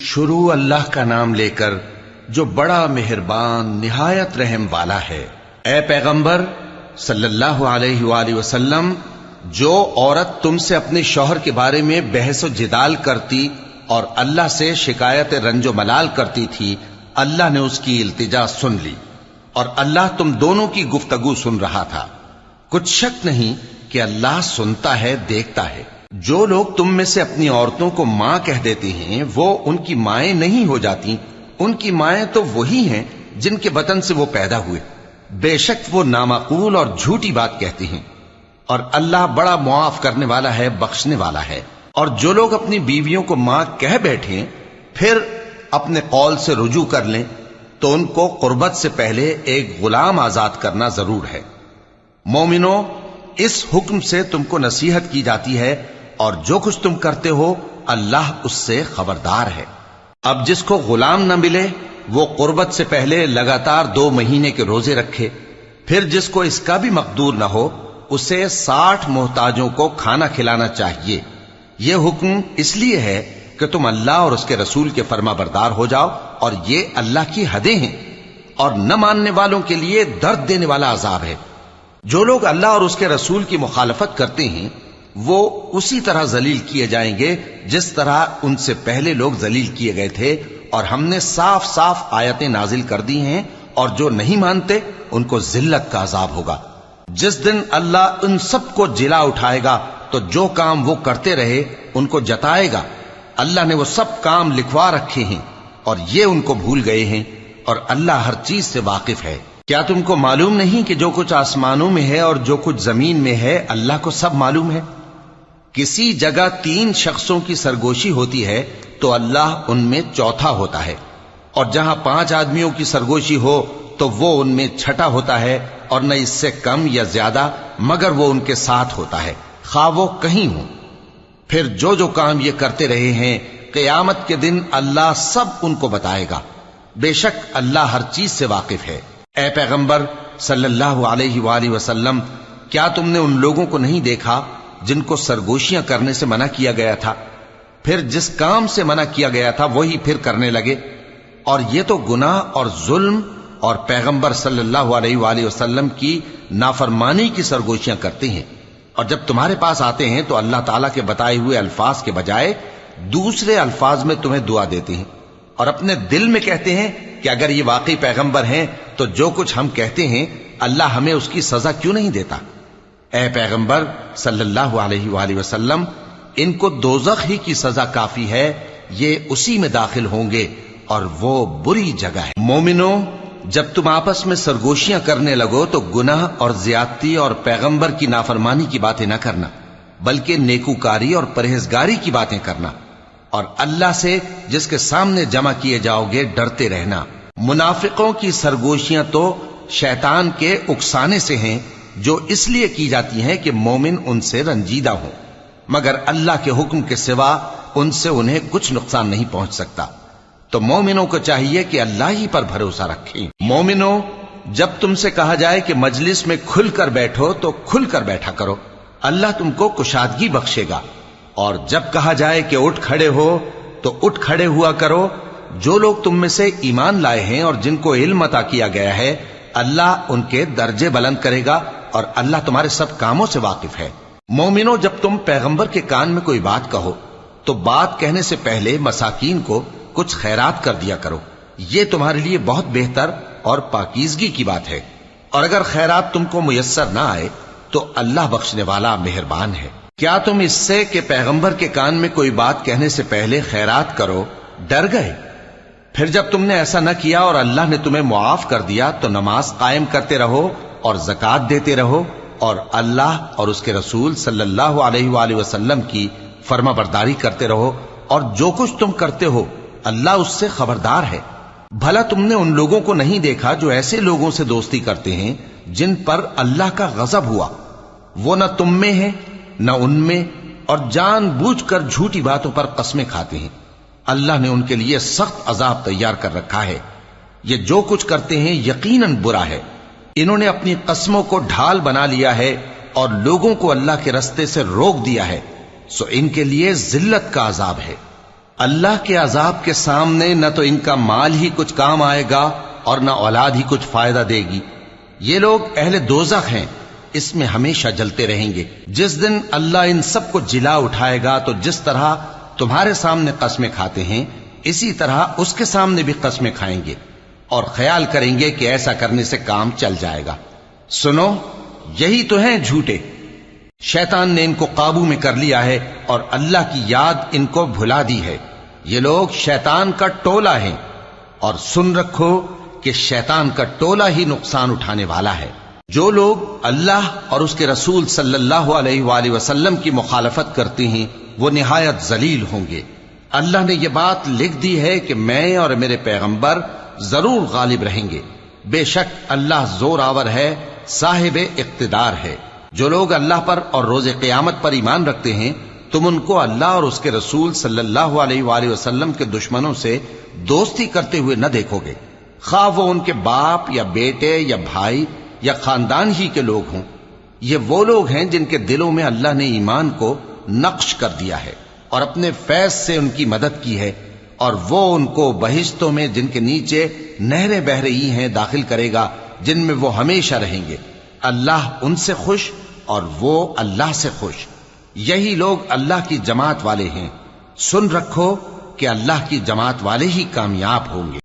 شروع اللہ کا نام لے کر جو بڑا مہربان نہایت رحم والا ہے۔ اے پیغمبر صلی اللہ علیہ وآلہ وسلم، جو عورت تم سے اپنے شوہر کے بارے میں بحث و جدال کرتی اور اللہ سے شکایت رنج و ملال کرتی تھی، اللہ نے اس کی التجا سن لی اور اللہ تم دونوں کی گفتگو سن رہا تھا۔ کچھ شک نہیں کہ اللہ سنتا ہے، دیکھتا ہے۔ جو لوگ تم میں سے اپنی عورتوں کو ماں کہہ دیتے ہیں وہ ان کی مائیں نہیں ہو جاتی، ان کی مائیں تو وہی ہیں جن کے بطن سے وہ پیدا ہوئے۔ بے شک وہ نامعقول اور جھوٹی بات کہتی ہیں، اور اللہ بڑا معاف کرنے والا ہے، بخشنے والا ہے۔ اور جو لوگ اپنی بیویوں کو ماں کہہ بیٹھیں پھر اپنے قول سے رجوع کر لیں تو ان کو قربت سے پہلے ایک غلام آزاد کرنا ضرور ہے۔ مومنو، اس حکم سے تم کو نصیحت کی جاتی ہے اور جو کچھ تم کرتے ہو اللہ اس سے خبردار ہے۔ اب جس کو غلام نہ ملے وہ قربت سے پہلے لگاتار 2 مہینے کے روزے رکھے، پھر جس کو اس کا بھی مقدور نہ ہو اسے 60 محتاجوں کو کھانا کھلانا چاہیے۔ یہ حکم اس لیے ہے کہ تم اللہ اور اس کے رسول کے فرما بردار ہو جاؤ، اور یہ اللہ کی حدیں ہیں، اور نہ ماننے والوں کے لیے درد دینے والا عذاب ہے۔ جو لوگ اللہ اور اس کے رسول کی مخالفت کرتے ہیں وہ اسی طرح ذلیل کیے جائیں گے جس طرح ان سے پہلے لوگ ذلیل کیے گئے تھے، اور ہم نے صاف صاف آیتیں نازل کر دی ہیں، اور جو نہیں مانتے ان کو ذلت کا عذاب ہوگا۔ جس دن اللہ ان سب کو جلا اٹھائے گا تو جو کام وہ کرتے رہے ان کو جتائے گا۔ اللہ نے وہ سب کام لکھوا رکھے ہیں اور یہ ان کو بھول گئے ہیں، اور اللہ ہر چیز سے واقف ہے۔ کیا تم کو معلوم نہیں کہ جو کچھ آسمانوں میں ہے اور جو کچھ زمین میں ہے اللہ کو سب معلوم ہے؟ کسی جگہ 3 شخصوں کی سرگوشی ہوتی ہے تو اللہ ان میں چوتھا ہوتا ہے، اور جہاں 5 آدمیوں کی سرگوشی ہو تو وہ ان میں چھٹا ہوتا ہے، اور نہ اس سے کم یا زیادہ مگر وہ ان کے ساتھ ہوتا ہے، خواہ وہ کہیں ہوں۔ پھر جو جو کام یہ کرتے رہے ہیں قیامت کے دن اللہ سب ان کو بتائے گا۔ بے شک اللہ ہر چیز سے واقف ہے۔ اے پیغمبر صلی اللہ علیہ وآلہ وسلم، کیا تم نے ان لوگوں کو نہیں دیکھا جن کو سرگوشیاں کرنے سے منع کیا گیا تھا، پھر جس کام سے منع کیا گیا تھا وہی پھر کرنے لگے؟ اور یہ تو گناہ اور ظلم اور پیغمبر صلی اللہ علیہ وآلہ وسلم کی نافرمانی کی سرگوشیاں کرتے ہیں، اور جب تمہارے پاس آتے ہیں تو اللہ تعالیٰ کے بتائے ہوئے الفاظ کے بجائے دوسرے الفاظ میں تمہیں دعا دیتے ہیں، اور اپنے دل میں کہتے ہیں کہ اگر یہ واقعی پیغمبر ہیں تو جو کچھ ہم کہتے ہیں اللہ ہمیں اس کی سزا کیوں نہیں دیتا؟ اے پیغمبر صلی اللہ علیہ وآلہ وسلم، ان کو دوزخ ہی کی سزا کافی ہے، یہ اسی میں داخل ہوں گے اور وہ بری جگہ ہے۔ مومنو، جب تم آپس میں سرگوشیاں کرنے لگو تو گناہ اور زیادتی اور پیغمبر کی نافرمانی کی باتیں نہ کرنا، بلکہ نیکوکاری اور پرہیزگاری کی باتیں کرنا، اور اللہ سے جس کے سامنے جمع کیے جاؤ گے ڈرتے رہنا۔ منافقوں کی سرگوشیاں تو شیطان کے اکسانے سے ہیں جو اس لیے کی جاتی ہیں کہ مومن ان سے رنجیدہ ہوں، مگر اللہ کے حکم کے سوا ان سے انہیں کچھ نقصان نہیں پہنچ سکتا۔ تو مومنوں کو چاہیے کہ اللہ ہی پر بھروسہ رکھیں۔ مومنوں، جب تم سے کہا جائے کہ مجلس میں کھل کر بیٹھو تو کھل کر بیٹھا کرو، اللہ تم کو کشادگی بخشے گا، اور جب کہا جائے کہ اٹھ کھڑے ہو تو اٹھ کھڑے ہوا کرو۔ جو لوگ تم میں سے ایمان لائے ہیں اور جن کو علم عطا کیا گیا ہے اللہ ان کے درجے بلند کرے گا، اور اللہ تمہارے سب کاموں سے واقف ہے۔ مومنوں، جب تم پیغمبر کے کان میں کوئی بات کہو تو بات کہنے سے پہلے مساکین کو کچھ خیرات کر دیا کرو، یہ تمہارے لیے بہت بہتر اور پاکیزگی کی بات ہے، اور اگر خیرات تم کو میسر نہ آئے تو اللہ بخشنے والا مہربان ہے۔ کیا تم اس سے کہ پیغمبر کے کان میں کوئی بات کہنے سے پہلے خیرات کرو ڈر گئے؟ پھر جب تم نے ایسا نہ کیا اور اللہ نے تمہیں معاف کر دیا تو نماز قائم کرتے رہو اور زکوٰۃ دیتے رہو، اور اللہ اور اس کے رسول صلی اللہ علیہ وآلہ وسلم کی فرما برداری کرتے رہو، اور جو کچھ تم کرتے ہو اللہ اس سے خبردار ہے۔ بھلا تم نے ان لوگوں کو نہیں دیکھا جو ایسے لوگوں سے دوستی کرتے ہیں جن پر اللہ کا غضب ہوا؟ وہ نہ تم میں ہیں نہ ان میں، اور جان بوجھ کر جھوٹی باتوں پر قسمیں کھاتے ہیں۔ اللہ نے ان کے لیے سخت عذاب تیار کر رکھا ہے۔ یہ جو کچھ کرتے ہیں یقیناً برا ہے۔ انہوں نے اپنی قسموں کو ڈھال بنا لیا ہے اور لوگوں کو اللہ کے رستے سے روک دیا ہے، سو ان کے لیے ذلت کا عذاب ہے۔ اللہ کے عذاب کے سامنے نہ تو ان کا مال ہی کچھ کام آئے گا اور نہ اولاد ہی کچھ فائدہ دے گی۔ یہ لوگ اہل دوزخ ہیں، اس میں ہمیشہ جلتے رہیں گے۔ جس دن اللہ ان سب کو جلا اٹھائے گا تو جس طرح تمہارے سامنے قسمیں کھاتے ہیں اسی طرح اس کے سامنے بھی قسمیں کھائیں گے اور خیال کریں گے کہ ایسا کرنے سے کام چل جائے گا۔ سنو، یہی تو ہیں جھوٹے۔ شیطان نے ان کو قابو میں کر لیا ہے اور اللہ کی یاد ان کو بھلا دی ہے۔ یہ لوگ شیطان کا ٹولہ ہیں، اور سن رکھو کہ شیطان کا ٹولہ ہی نقصان اٹھانے والا ہے۔ جو لوگ اللہ اور اس کے رسول صلی اللہ علیہ وآلہ وسلم کی مخالفت کرتے ہیں وہ نہایت ذلیل ہوں گے۔ اللہ نے یہ بات لکھ دی ہے کہ میں اور میرے پیغمبر ضرور غالب رہیں گے۔ بے شک اللہ زور آور ہے، صاحب اقتدار ہے۔ جو لوگ اللہ پر اور روز قیامت پر ایمان رکھتے ہیں تم ان کو اللہ اور اس کے رسول صلی اللہ علیہ وآلہ وسلم کے دشمنوں سے دوستی کرتے ہوئے نہ دیکھو گے، خواہ وہ ان کے باپ یا بیٹے یا بھائی یا خاندان ہی کے لوگ ہوں۔ یہ وہ لوگ ہیں جن کے دلوں میں اللہ نے ایمان کو نقش کر دیا ہے اور اپنے فیض سے ان کی مدد کی ہے، اور وہ ان کو بہشتوں میں جن کے نیچے نہریں بہ رہی ہیں داخل کرے گا، جن میں وہ ہمیشہ رہیں گے۔ اللہ ان سے خوش اور وہ اللہ سے خوش۔ یہی لوگ اللہ کی جماعت والے ہیں۔ سن رکھو کہ اللہ کی جماعت والے ہی کامیاب ہوں گے۔